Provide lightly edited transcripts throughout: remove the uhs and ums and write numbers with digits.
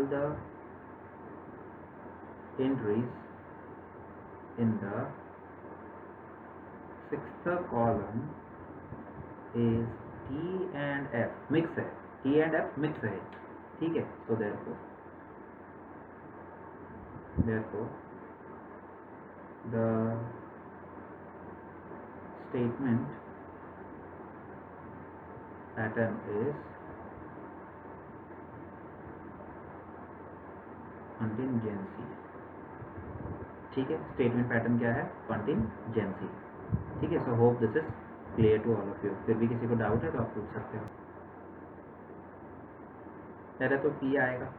all the entries in the sixth column is T and F mix है, T and F mix है, ठीक है. So therefore the statement pattern is contingency. ठीक है, statement pattern क्या है? Contingency. ठीक है. So hope this is clear to all of you. फिर भी किसी को डाउट है तो आप पूछ सकते हो. पहले तो P आएगा,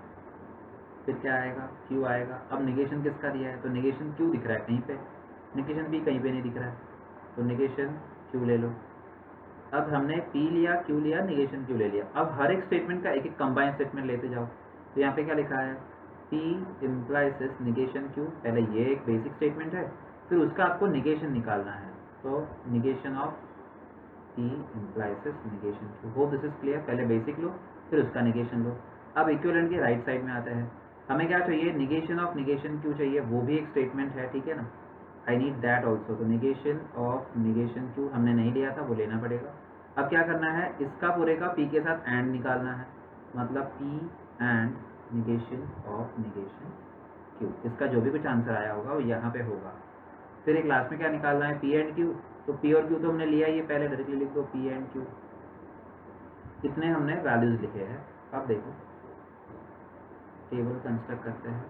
फिर क्या आएगा? Q आएगा. अब निगेशन किसका दिया है? तो निगेशन Q दिख रहा है कहीं पे, निगेशन P कहीं पे नहीं दिख रहा है, तो निगेशन Q ले लो. अब हमने P लिया, Q लिया, निगेशन Q ले लिया. अब हर एक स्टेटमेंट का एक एक कंबाइंड स्टेटमेंट लेते जाओ. तो यहाँ पे क्या लिखा है? P implies negation Q. पहले ये एक बेसिक स्टेटमेंट है, फिर उसका आपको निगेशन निकालना है. तो negation of P implies negation Q. Hope this is clear. पहले बेसिक लो, फिर उसका निगेशन लो. अब इक्विवेलेंट के राइट साइड में आते हैं. हमें क्या चाहिए? निगेशन ऑफ निगेशन Q चाहिए. वो भी एक स्टेटमेंट है, ठीक है ना. I need that also. तो निगेशन ऑफ निगेशन Q हमने नहीं लिया था, वो लेना पड़ेगा. अब क्या करना है? इसका पूरे का P के साथ एंड निकालना है, मतलब P and negation of negation Q. इसका जो भी कुछ आंसर आया होगा वो यहाँ पे होगा. फिर एक लास्ट में क्या निकालना है? P and Q. तो P और Q तो हमने लिया, ये पहले डायरेक्टली लिख दो P एंड Q. इतने हमने वैल्यूज लिखे हैं. अब देखो टेबल कंस्ट्रक्ट करते हैं.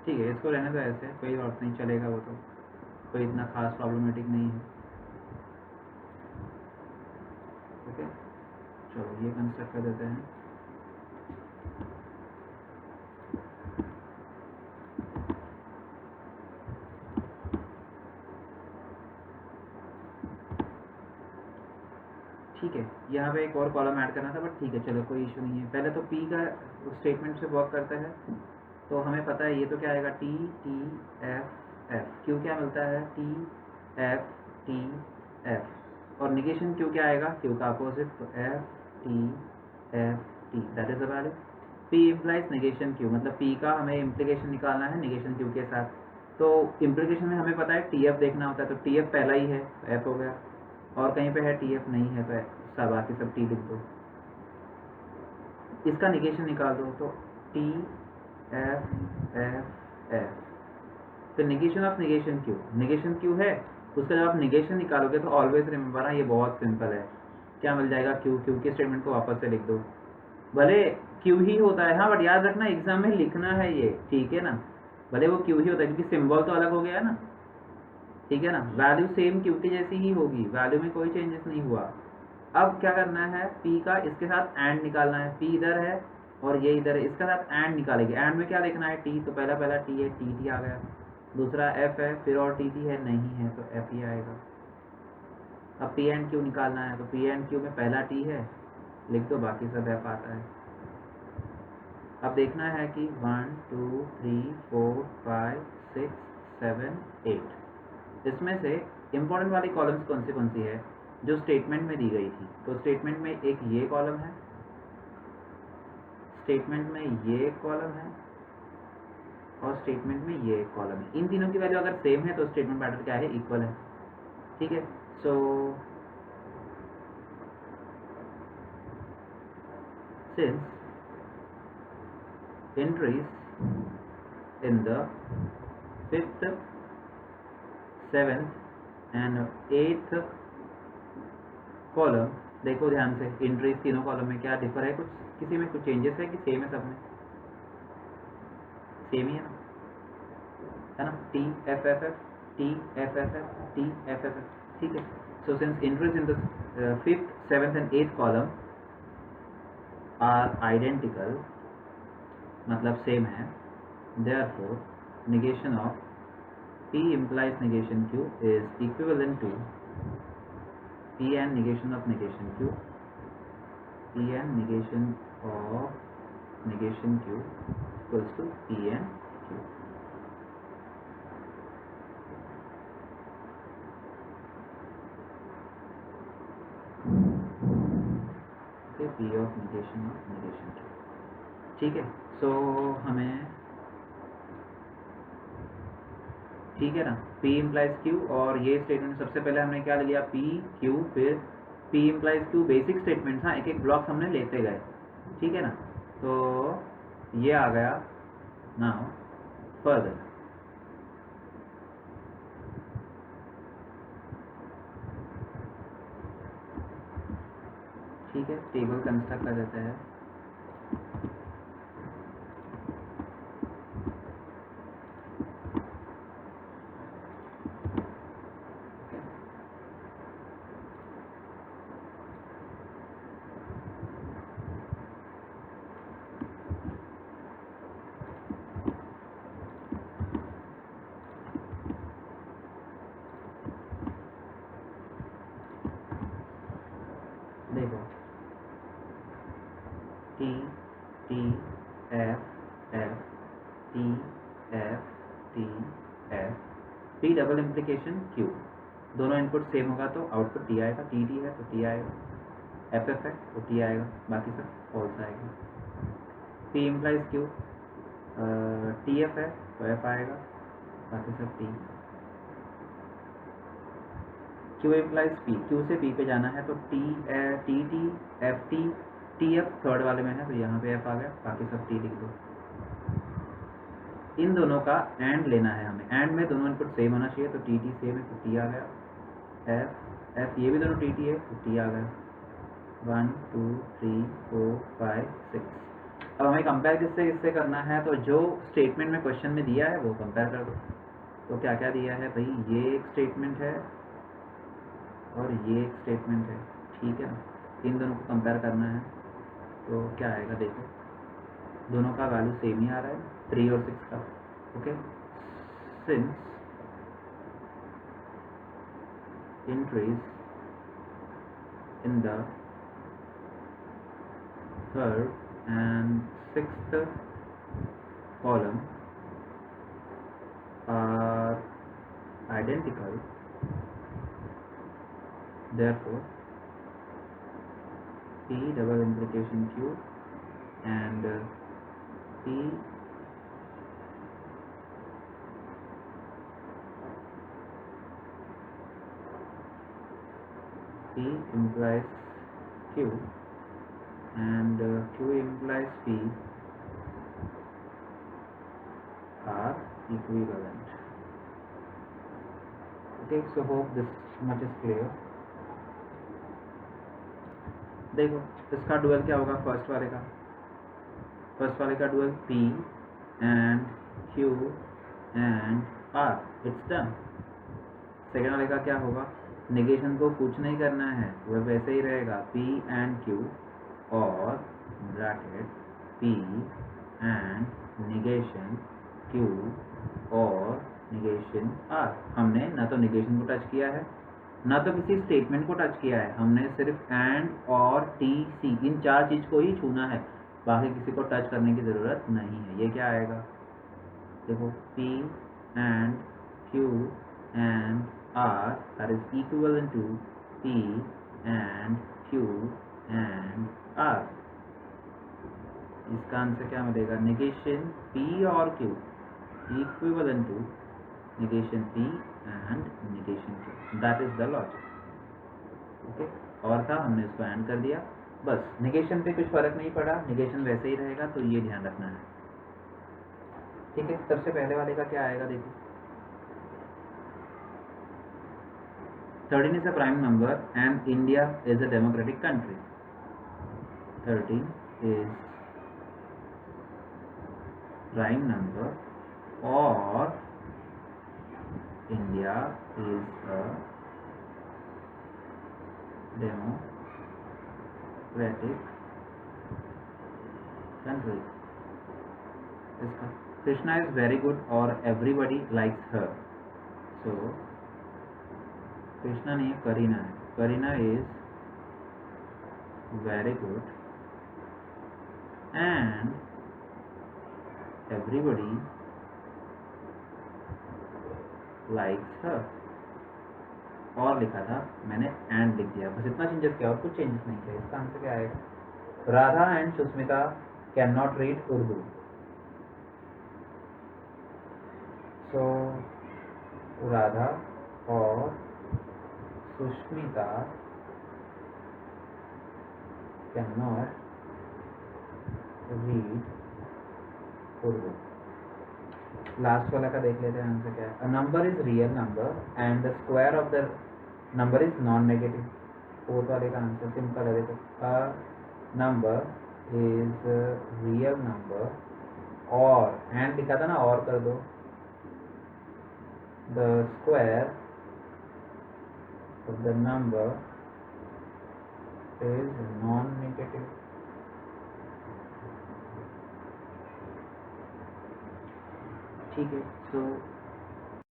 ठीक है, इसको रहने दो ऐसे, कोई बात नहीं, चलेगा. वो तो कोई इतना खास प्रॉब्लमेटिक नहीं है. ओके, चलो ये कंस्ट्रक्ट कर देते हैं. ठीक है, यहाँ पे एक और कॉलम ऐड करना था, बट ठीक है, चलो कोई इशू नहीं है. पहले तो P का स्टेटमेंट से वर्क करते हैं. तो हमें पता है ये तो क्या आएगा? T T F F. Q क्या मिलता है? T F T F. और निगेशन Q क्या आएगा? Q का अपोजिट, तो F T F T. That is the value. P implies negation Q, मतलब P का हमें इम्प्लीकेशन निकालना है निगेशन Q के साथ. तो इम्प्लीकेशन में हमें पता है TF देखना होता है, तो TF पहला ही है, तो F हो गया. और कहीं पे है TF नहीं है, तो सब बाकी सब T लिख दो. इसका निगेशन निकाल दो, तो T F F F. तो negation of negation Q, negation Q है, उसका जब आप निगेशन निकालोगे तो ऑलवेज रिमेंबर, ये बहुत सिंपल है. क्या मिल जाएगा? Q. Q के स्टेटमेंट को वापस से लिख दो. भले Q ही होता है, हाँ, बट याद रखना एग्जाम में लिखना है ये, ठीक है ना. भले वो Q ही होता है, क्योंकि सिंबल तो अलग हो गया है ना, ठीक है ना. वैल्यू सेम Q की जैसी ही होगी, वैल्यू में कोई चेंजेस नहीं हुआ. अब क्या करना है? P का इसके साथ एंड निकालना है. P इधर है और ये इधर है, इसका साथ एंड निकालेंगे. एंड में क्या देखना है? T. तो पहला T है, T आ गया. दूसरा F है, फिर और T है, नहीं है, तो F ही आएगा. अब P एंड Q निकालना है, तो P एंड Q में पहला T है, लिख दो, बाकी सब F आता है. अब देखना है कि 1 2 3 4 5 6 7 8. इसमें से इम्पोर्टेंट वाली कॉलम्स कौन सी है? जो स्टेटमेंट में दी गई थी. तो स्टेटमेंट में एक ये कॉलम है, स्टेटमेंट में ये एक कॉलम है, और स्टेटमेंट में ये एक कॉलम है. इन तीनों की वैल्यू अगर सेम है तो स्टेटमेंट पैटर्न क्या है? इक्वल है. ठीक है. So since entries in the 5th, 7th and एथ कॉलम, देखो ध्यान से एंट्रीज तीनों कॉलम में क्या डिफर है, कुछ किसी में कुछ चेंजेस है कि सेम है, सब में सेम ही है ना, T F F F T F F F T F F F, ठीक है। So since entries in the 5th, 7th and 8th column are identical, मतलब सेम है, therefore negation of P implies negation Q is equivalent to P and negation of negation Q, P and negation of negation Q equals to P and Q. Okay, P of negation Q, ठीक है। सो हमें ठीक है ना, P implies Q, और ये statement सबसे पहले हमने क्या लिया, P Q, फिर P implies Q, basic statements, हाँ एक एक ब्लॉक्स हमने लेते गए, ठीक है ना। तो ये आ गया नाउ फर्दर, ठीक है। टेबल कंस्ट्रक्ट कर देते हैं, देखो T T F F T F T F P double implication Q, दोनों इनपुट सेम होगा तो आउटपुट T आएगा, T T है तो T आएगा, F F है तो T आएगा, बाकी सब फॉल्स आएगा। P implies Q, T F है तो F आएगा, बाकी सब T। Q implies P, Q से P पे जाना है तो T T T F T, T F third वाले में है तो यहाँ पे F आ गया, बाकी सब T लिख दो। इन दोनों का एंड लेना है हमें, एंड में दोनों इनपुट सेम होना चाहिए तो T T सेम है तो T आ गया, F F ये भी दोनों T T है तो T आ गया। 1 2 3 4 5 6। अब हमें कंपेयर किससे करना है, तो जो स्टेटमेंट में क्वेश्चन में दिया है वो कंपेयर कर दो। तो क्या क्या दिया है भाई, ये एक स्टेटमेंट है और ये एक स्टेटमेंट है, ठीक है ना। इन दोनों को कंपेयर करना है तो क्या आएगा, देखो दोनों का वैल्यू सेम ही आ रहा है, 3 और 6 का। Okay, since entries in the 3rd and 6th column are identical, therefore P double implication Q and P implies Q and Q implies P are equivalent. Okay, so hope this much is clear. देखो इसका dual क्या होगा, first वाले का dual P and Q and R, it's done. Second वाले का क्या होगा, नेगेशन को कुछ नहीं करना है, वह वैसे ही रहेगा, P and Q और bracket P and negation Q और नेगेशन R। हमने ना तो नेगेशन को टच किया है ना तो किसी स्टेटमेंट को टच किया है, हमने सिर्फ एंड और टी सी इन चार चीज़ को ही छूना है, बाकी किसी को टच करने की ज़रूरत नहीं है। ये क्या आएगा, देखो P and Q and R that is equivalent to P and Q and R। इसका आंसर क्या मिलेगा, नेगेशन P और Q equivalent to negation P and negation Q, that is the logic। Okay, और था हमने इसको एंड कर दिया, बस नेगेशन पे कुछ फर्क नहीं पड़ा, नेगेशन वैसे ही रहेगा, तो ये ध्यान रखना है, ठीक है। सबसे पहले वाले का क्या आएगा, देखो 13 is a prime number and India is a democratic country. 13 is prime number or India is a democratic country. इसका Krishna is very good or everybody likes her. So Krishna नहीं है, Karina है. Karina is very good and everybody likes her. और लिखा था मैंने and लिख दिया, बस इतना चेंजेस किया और कुछ चेंजेस नहीं किया. इसका आंसर क्या आएगा? Radha and Sushmita can not read Urdu. So Radha और Sushmita can not read Urdu. Last वाला का देख लेते हैं आंसर क्या है. A number is real number and the square of the number is non negative. Fourth वाले का आंसर सिंपल है. देखो, a number is real number और एंड लिखा था ना, और कर दो, the square of the number is non negative. ठीक है. सो